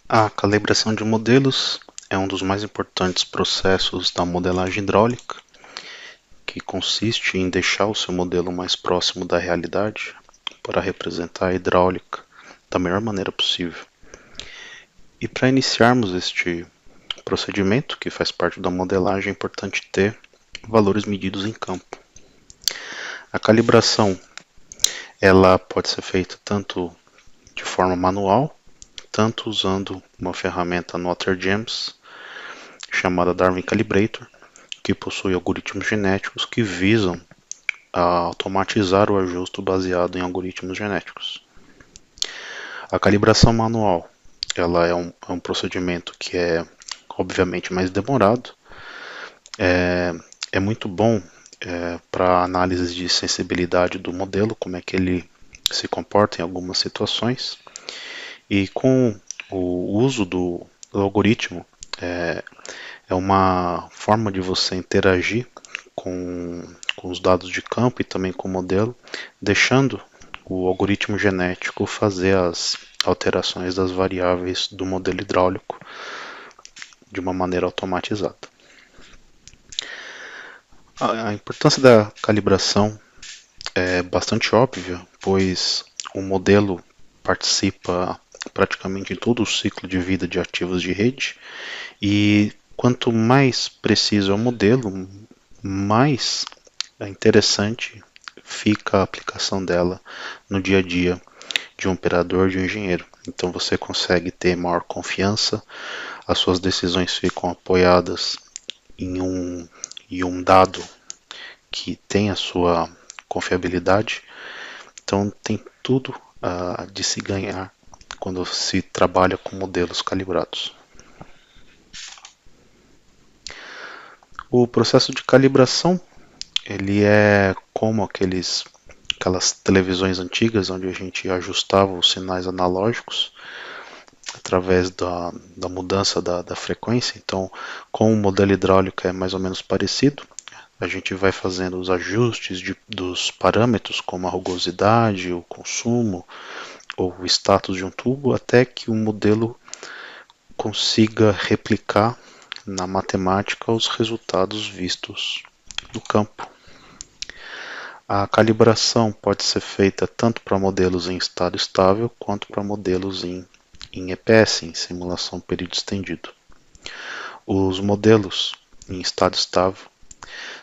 A calibração de modelos é um dos mais importantes processos da modelagem hidráulica, que consiste em deixar o seu modelo mais próximo da realidade para representar a hidráulica da melhor maneira possível. E para iniciarmos este procedimento, que faz parte da modelagem, é importante ter valores medidos em campo. A calibração ela pode ser feita tanto de forma manual, tanto usando uma ferramenta NotterGems chamada Darwin Calibrator, que possui algoritmos genéticos que visam a automatizar o ajuste baseado em algoritmos genéticos. A calibração manual ela é um procedimento que é obviamente mais demorado, é muito bom para análise de sensibilidade do modelo, como é que ele se comporta em algumas situações, e com o uso do algoritmo é uma forma de você interagir com os dados de campo e também com o modelo, deixando o algoritmo genético fazer as alterações das variáveis do modelo hidráulico de uma maneira automatizada. A importância da calibração é bastante óbvia, pois o modelo participa praticamente em todo o ciclo de vida de ativos de rede e quanto mais preciso é o modelo, mais interessante fica a aplicação dela no dia a dia de um operador, de um engenheiro. Então você consegue ter maior confiança, as suas decisões ficam apoiadas em um dado que tem a sua confiabilidade. Então tem tudo de se ganhar quando se trabalha com modelos calibrados. O processo de calibração ele é como aquelas televisões antigas onde a gente ajustava os sinais analógicos através da mudança da frequência. Então, com o modelo hidráulico é mais ou menos parecido. A gente vai fazendo os ajustes dos parâmetros, como a rugosidade, o consumo, ou o status de um tubo, até que o modelo consiga replicar na matemática os resultados vistos no campo. A calibração pode ser feita tanto para modelos em estado estável quanto para modelos em EPS, em simulação período estendido. Os modelos em estado estável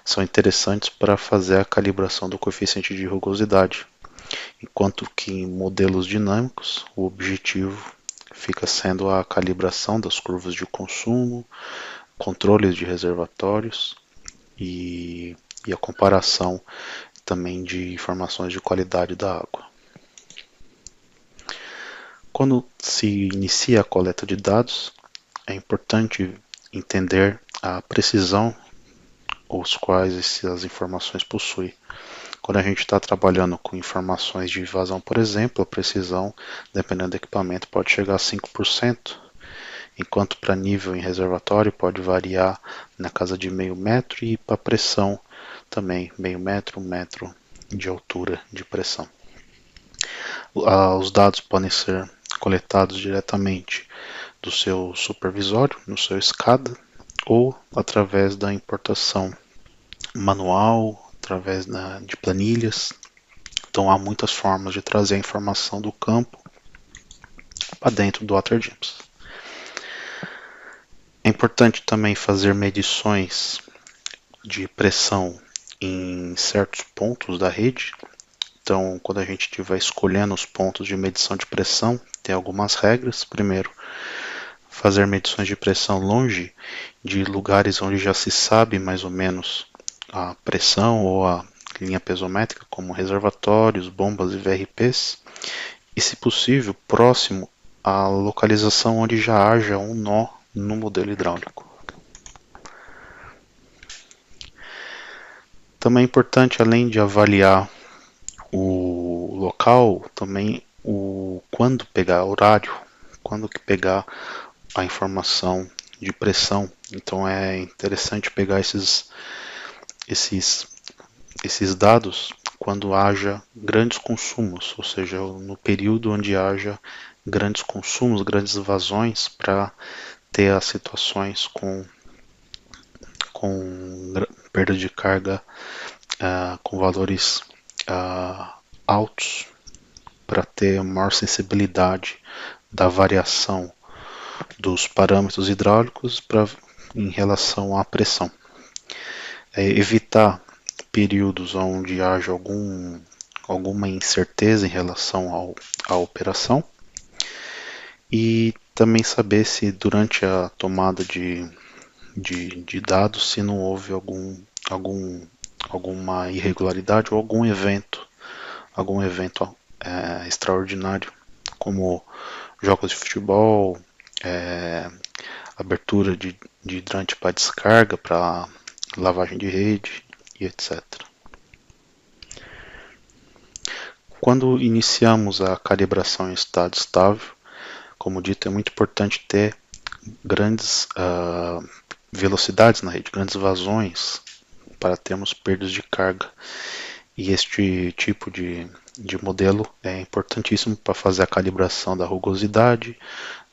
são interessantes para fazer a calibração do coeficiente de rugosidade, enquanto que em modelos dinâmicos o objetivo fica sendo a calibração das curvas de consumo, controles de reservatórios e a comparação também de informações de qualidade da água. Quando se inicia a coleta de dados, é importante entender a precisão os quais essas informações possuem. Quando a gente está trabalhando com informações de vazão, por exemplo, a precisão, dependendo do equipamento, pode chegar a 5%, enquanto para nível em reservatório pode variar na casa de meio metro e para pressão também meio metro, 1 metro de altura de pressão. Os dados podem ser coletados diretamente do seu supervisório, no seu SCADA, ou através da importação manual, através de planilhas. Então há muitas formas de trazer a informação do campo para dentro do NotterGems. É importante também fazer medições de pressão em certos pontos da rede. Então, quando a gente estiver escolhendo os pontos de medição de pressão, tem algumas regras. Primeiro, fazer medições de pressão longe de lugares onde já se sabe mais ou menos a pressão ou a linha pesométrica, como reservatórios, bombas e VRPs, e, se possível, próximo à localização onde já haja um nó no modelo hidráulico. Também é importante, além de avaliar o local, também quando pegar horário, quando que pegar a informação de pressão. Então é interessante pegar esses dados quando haja grandes consumos, ou seja, no período onde haja grandes consumos, grandes vazões para ter as situações com perda de carga com valores altos para ter maior sensibilidade da variação dos parâmetros hidráulicos em relação à pressão. Evitar períodos onde haja alguma incerteza em relação à operação e também saber se durante a tomada de dados se não houve alguma irregularidade ou algum evento extraordinário, como jogos de futebol, abertura de hidrante para descarga, para lavagem de rede e etc. Quando iniciamos a calibração em estado estável, como dito, é muito importante ter grandes velocidades na rede, grandes vazões, para termos perdas de carga. E este tipo de modelo é importantíssimo para fazer a calibração da rugosidade,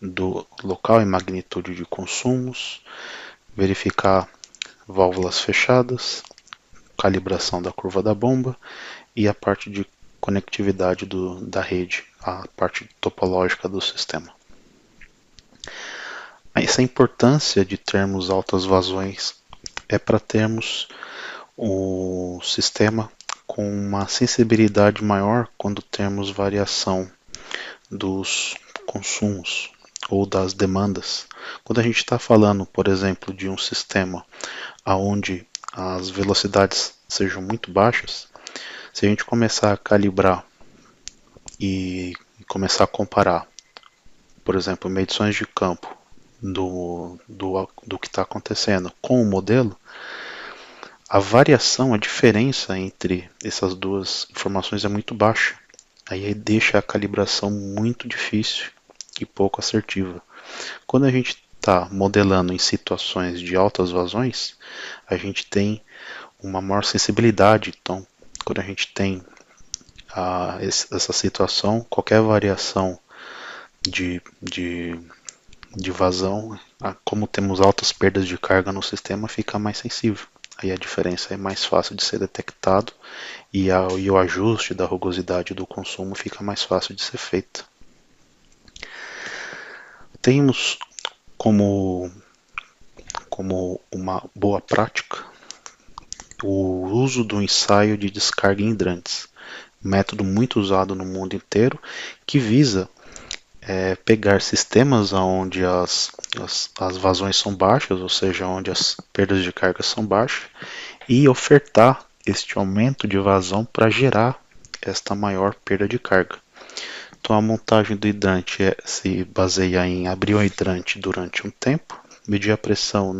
do local e magnitude de consumos, verificar válvulas fechadas, calibração da curva da bomba e a parte de conectividade da rede, a parte topológica do sistema. Essa importância de termos altas vazões é para termos o sistema com uma sensibilidade maior quando temos variação dos consumos ou das demandas. Quando a gente está falando, por exemplo, de um sistema onde as velocidades sejam muito baixas, se a gente começar a calibrar e começar a comparar, por exemplo, medições de campo do que está acontecendo com o modelo, a variação, a diferença entre essas duas informações é muito baixa. Aí deixa a calibração muito difícil e pouco assertiva. Quando a gente está modelando em situações de altas vazões, a gente tem uma maior sensibilidade. Então, quando a gente tem essa situação, qualquer variação de vazão, como temos altas perdas de carga no sistema, fica mais sensível. Aí a diferença é mais fácil de ser detectado e o ajuste da rugosidade do consumo fica mais fácil de ser feito. Temos como uma boa prática o uso do ensaio de descarga em hidrantes, método muito usado no mundo inteiro que visa pegar sistemas onde as vazões são baixas, ou seja, onde as perdas de carga são baixas, e ofertar este aumento de vazão para gerar esta maior perda de carga. Então a montagem do hidrante se baseia em abrir o hidrante durante um tempo, medir a pressão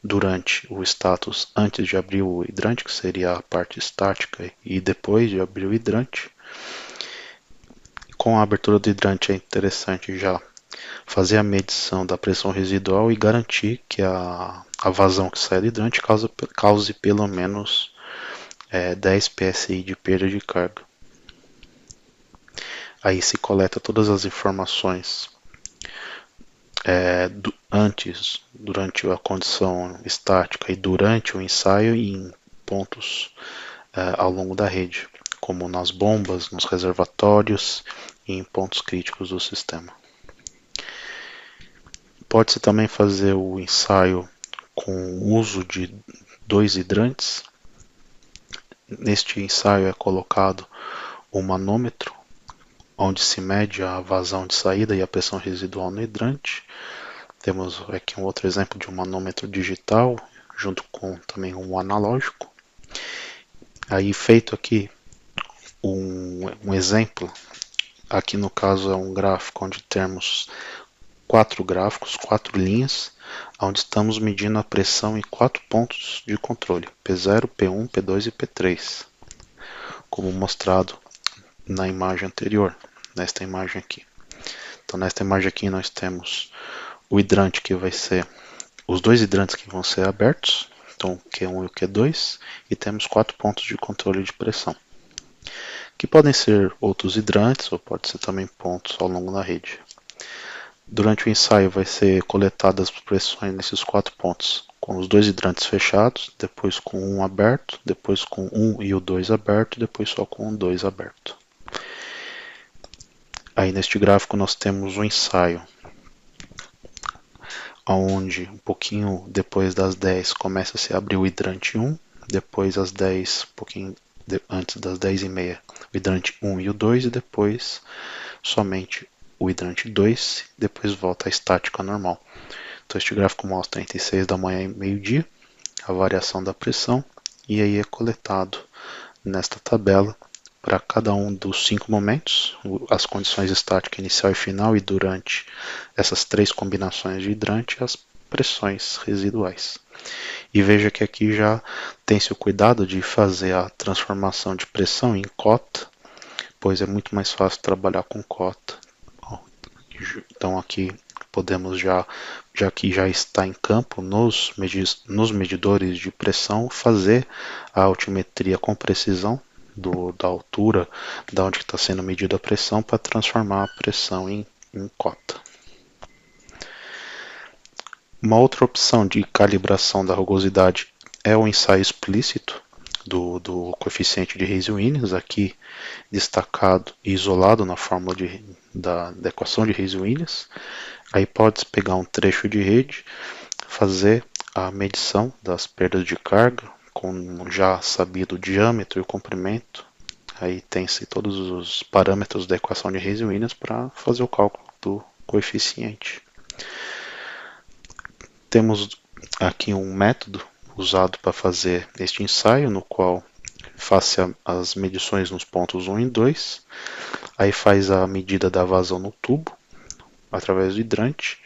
durante o status antes de abrir o hidrante, que seria a parte estática, e depois de abrir o hidrante. Com a abertura do hidrante é interessante já fazer a medição da pressão residual e garantir que a vazão que sai do hidrante cause pelo menos 10 psi de perda de carga. Aí se coleta todas as informações antes, durante a condição estática e durante o ensaio em pontos ao longo da rede, como nas bombas, nos reservatórios e em pontos críticos do sistema. Pode-se também fazer o ensaio com o uso de 2 hidrantes. Neste ensaio é colocado um manômetro, onde se mede a vazão de saída e a pressão residual no hidrante. Temos aqui um outro exemplo de um manômetro digital, junto com também um analógico. Aí feito aqui um exemplo, aqui no caso é um gráfico onde temos 4 gráficos, 4 linhas, onde estamos medindo a pressão em 4 pontos de controle, P0, P1, P2 e P3, como mostrado na imagem anterior, nesta imagem aqui. Então nesta imagem aqui nós temos o hidrante que vai ser, os 2 hidrantes que vão ser abertos, então o Q1 e o Q2, e temos 4 pontos de controle de pressão. que podem ser outros hidrantes ou pode ser também pontos ao longo da rede. Durante o ensaio vai ser coletadas as pressões nesses 4 pontos, com os 2 hidrantes fechados, depois com um aberto, depois com um e o 2 aberto, depois só com o 2 aberto. Aí neste gráfico nós temos o ensaio, onde um pouquinho depois das 10 começa a se abrir o hidrante 1, depois às 10, um pouquinho antes das 10h30, o hidrante 1 e o 2, e depois somente o hidrante 2, depois volta à estática normal. Então este gráfico mostra entre 6 da manhã e meio-dia a variação da pressão, e aí é coletado nesta tabela para cada um dos 5 momentos, as condições estática inicial e final, e durante essas 3 combinações de hidrante, as pressões residuais. E veja que aqui já tem-se o cuidado de fazer a transformação de pressão em cota, pois é muito mais fácil trabalhar com cota. Então aqui podemos já que já está em campo nos medidores de pressão, fazer a altimetria com precisão da altura da onde está sendo medida a pressão para transformar a pressão em cota. Uma outra opção de calibração da rugosidade é o ensaio explícito do coeficiente de Reis-Williams, aqui destacado e isolado na fórmula da equação de Reis-Williams. Aí pode pegar um trecho de rede, fazer a medição das perdas de carga, com já sabido o diâmetro e o comprimento. Aí tem-se todos os parâmetros da equação de Reis-Williams para fazer o cálculo do coeficiente. Temos aqui um método usado para fazer este ensaio, no qual faz as medições nos pontos 1 e 2, aí faz a medida da vazão no tubo, através do hidrante,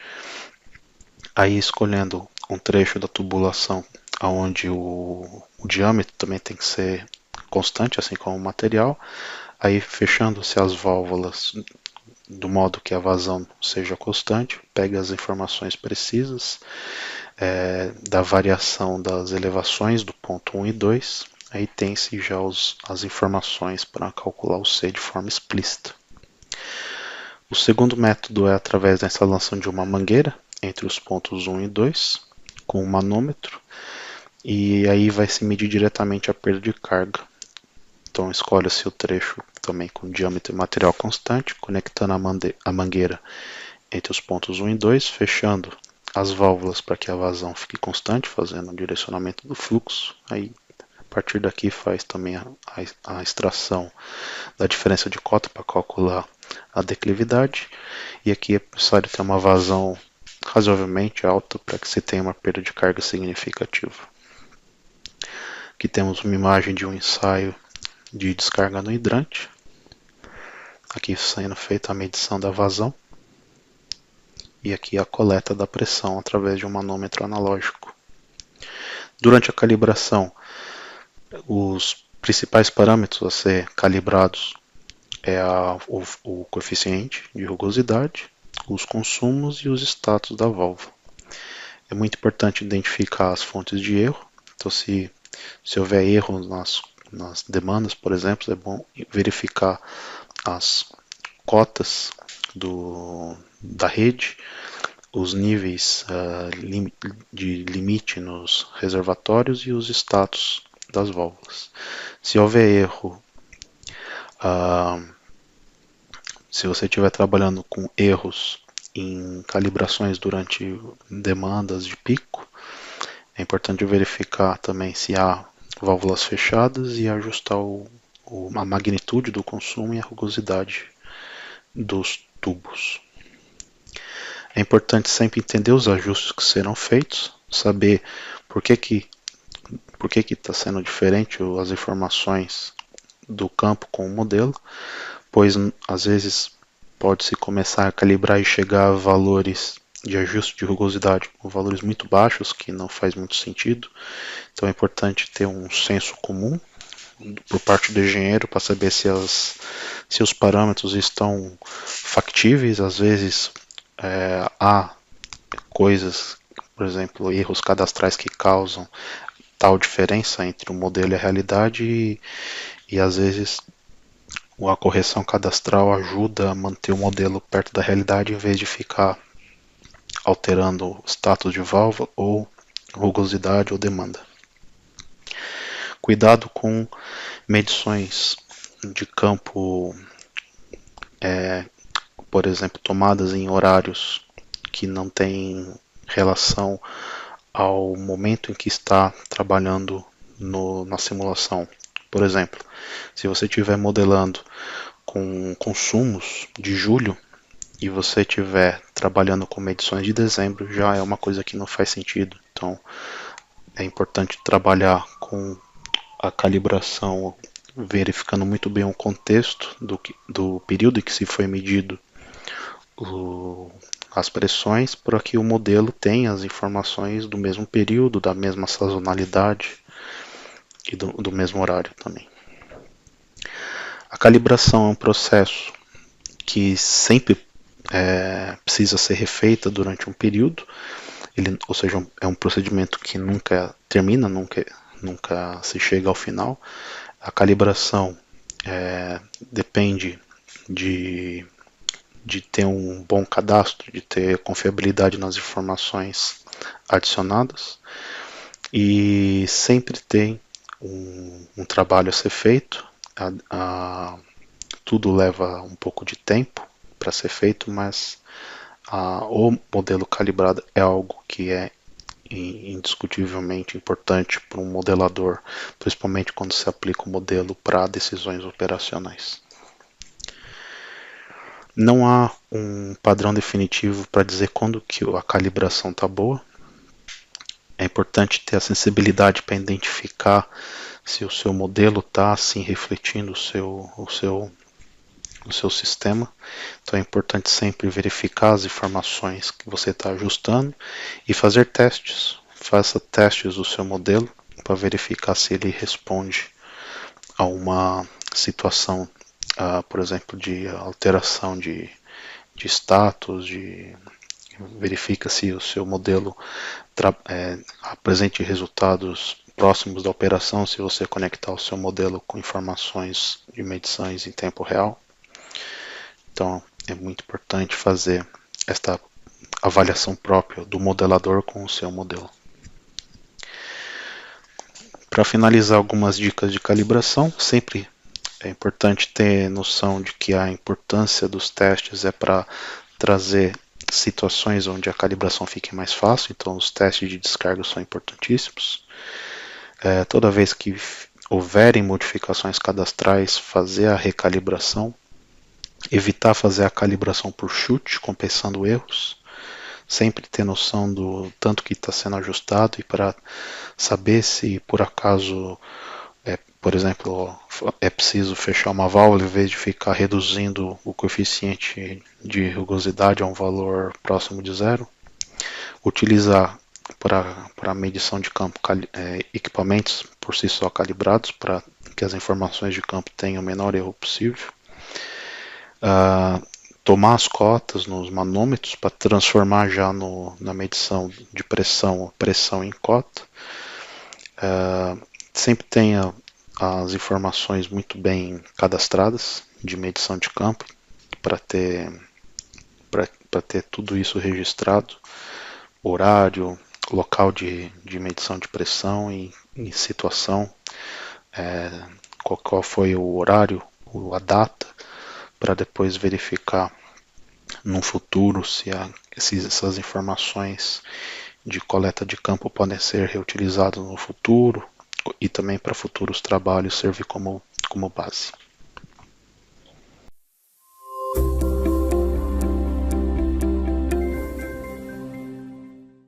aí escolhendo um trecho da tubulação onde o diâmetro também tem que ser constante, assim como o material, aí fechando-se as válvulas do modo que a vazão seja constante, pega as informações precisas da variação das elevações do ponto 1 e 2, aí tem-se já as informações para calcular o C de forma explícita. O segundo método é através da instalação de uma mangueira entre os pontos 1 e 2, com um manômetro, e aí vai se medir diretamente a perda de carga. Então escolhe-se o trecho também com diâmetro e material constante, conectando a mangueira entre os pontos 1 e 2, fechando as válvulas para que a vazão fique constante, fazendo o direcionamento do fluxo. Aí, a partir daqui faz também a extração da diferença de cota para calcular a declividade. E aqui é necessário ter uma vazão razoavelmente alta para que se tenha uma perda de carga significativa. Aqui temos uma imagem de um ensaio de descarga no hidrante. Aqui sendo feita a medição da vazão. E aqui a coleta da pressão através de um manômetro analógico. Durante a calibração, os principais parâmetros a ser calibrados é o coeficiente de rugosidade, os consumos e os status da válvula. É muito importante identificar as fontes de erro. Então, se houver erro nas demandas, por exemplo, é bom verificar as cotas da rede, os níveis de limite nos reservatórios e os status das válvulas. Se houver erro, se você estiver trabalhando com erros em calibrações durante demandas de pico, é importante verificar também se há válvulas fechadas e ajustar a magnitude do consumo e a rugosidade dos tubos. É importante sempre entender os ajustes que serão feitos, saber por que está sendo diferente as informações do campo com o modelo, pois às vezes pode-se começar a calibrar e chegar a valores de ajuste de rugosidade com valores muito baixos, que não faz muito sentido. Então é importante ter um senso comum por parte do engenheiro para saber se os parâmetros estão factíveis. Às vezes há coisas, por exemplo, erros cadastrais que causam tal diferença entre o modelo e a realidade, e às vezes A correção cadastral ajuda a manter o modelo perto da realidade em vez de ficar alterando o status de válvula ou rugosidade ou demanda. Cuidado com medições de campo, por exemplo, tomadas em horários que não têm relação ao momento em que está trabalhando na simulação. Por exemplo, se você estiver modelando com consumos de julho e você estiver trabalhando com medições de dezembro, já é uma coisa que não faz sentido. Então, é importante trabalhar com a calibração, verificando muito bem o contexto do período em que se foi medido as pressões, para que o modelo tenha as informações do mesmo período, da mesma sazonalidade e do mesmo horário também. A calibração é um processo que sempre precisa ser refeita durante um período, ou seja, é um procedimento que nunca termina, nunca se chega ao final. A calibração depende de ter um bom cadastro, de ter confiabilidade nas informações adicionadas, e sempre tem um trabalho a ser feito. Tudo leva um pouco de tempo para ser feito, mas o modelo calibrado é algo que é indiscutivelmente importante para um modelador, principalmente quando se aplica o modelo para decisões operacionais. Não há um padrão definitivo para dizer quando que a calibração está boa. É importante ter a sensibilidade para identificar se o seu modelo está assim refletindo o seu sistema. Então é importante sempre verificar as informações que você está ajustando e fazer testes. Faça testes do seu modelo para verificar se ele responde a uma situação, por exemplo, de alteração de status, verifica se o seu modelo apresente resultados próximos da operação se você conectar o seu modelo com informações de medições em tempo real. Então é muito importante fazer esta avaliação própria do modelador com o seu modelo. Para finalizar, algumas dicas de calibração. Sempre é importante ter noção de que a importância dos testes é para trazer situações onde a calibração fique mais fácil, então os testes de descarga são importantíssimos. Toda vez que houverem modificações cadastrais, fazer a recalibração, evitar fazer a calibração por chute, compensando erros, sempre ter noção do tanto que está sendo ajustado, e para saber se por acaso, por exemplo, é preciso fechar uma válvula em vez de ficar reduzindo o coeficiente de rugosidade a um valor próximo de zero. Utilizar para medição de campo equipamentos por si só calibrados, para que as informações de campo tenham o menor erro possível. Tomar as cotas nos manômetros para transformar já na medição de pressão em cota. Sempre tenha as informações muito bem cadastradas de medição de campo para ter tudo isso registrado, horário, local de medição de pressão e situação, qual foi o horário, a data, para depois verificar no futuro se essas informações de coleta de campo podem ser reutilizadas no futuro, e também para futuros trabalhos servir como base.